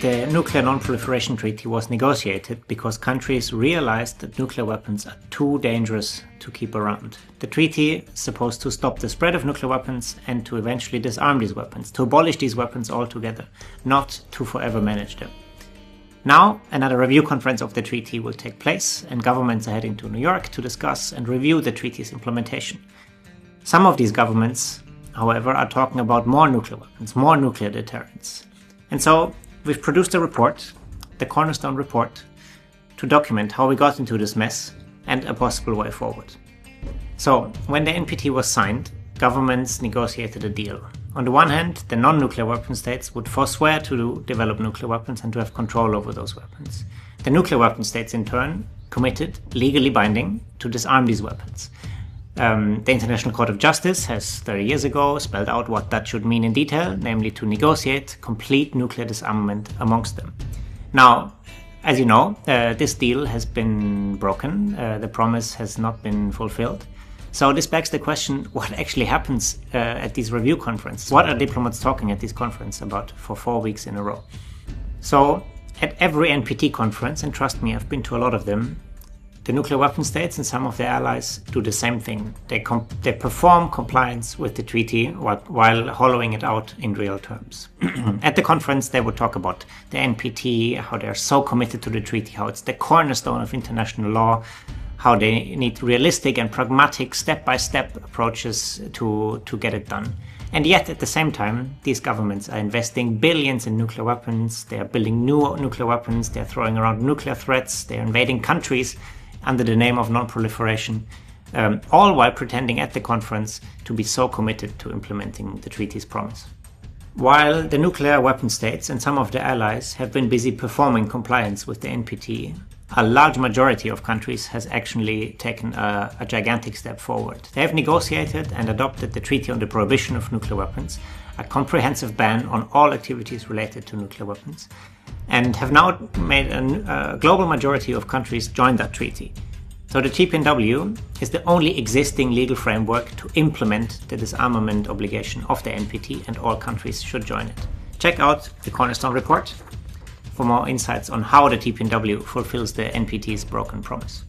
The Nuclear Non-Proliferation Treaty was negotiated because countries realized that nuclear weapons are too dangerous to keep around. The treaty is supposed to stop the spread of nuclear weapons and to eventually disarm these weapons, to abolish these weapons altogether, not to forever manage them. Now, another review conference of the treaty will take place, and governments are heading to New York to discuss and review the treaty's implementation. Some of these governments, however, are talking about more nuclear weapons, more nuclear deterrence. And so, we've produced a report, the Cornerstone Report, to document how we got into this mess and a possible way forward. So, when the NPT was signed, governments negotiated a deal. On the one hand, the non-nuclear weapon states would forswear to develop nuclear weapons and to have control over those weapons. The nuclear weapon states, in turn, committed, legally binding, to disarm these weapons. The International Court of Justice has 30 years ago spelled out what that should mean in detail, namely to negotiate complete nuclear disarmament amongst them. Now, as you know, this deal has been broken. The promise has not been fulfilled. So this begs the question, what actually happens at these review conferences? What are diplomats talking at these conferences about for 4 weeks in a row? So at every NPT conference, and trust me, I've been to a lot of them, the nuclear weapon states and some of their allies do the same thing. They perform compliance with the treaty while hollowing it out in real terms. At the conference, they would talk about the NPT, how they're so committed to the treaty, how it's the cornerstone of international law, how they need realistic and pragmatic step-by-step approaches to get it done. And yet, at the same time, these governments are investing billions in nuclear weapons, they are building new nuclear weapons, they're throwing around nuclear threats, they're invading countries under the name of non-proliferation, all while pretending at the conference to be so committed to implementing the treaty's promise. While the nuclear weapon states and some of their allies have been busy performing compliance with the NPT, a large majority of countries has actually taken a gigantic step forward. They have negotiated and adopted the Treaty on the Prohibition of Nuclear Weapons, a comprehensive ban on all activities related to nuclear weapons, and have now made a global majority of countries join that treaty. So the TPNW is the only existing legal framework to implement the disarmament obligation of the NPT, and all countries should join it. Check out the Cornerstone Report for more insights on how the TPNW fulfills the NPT's broken promise.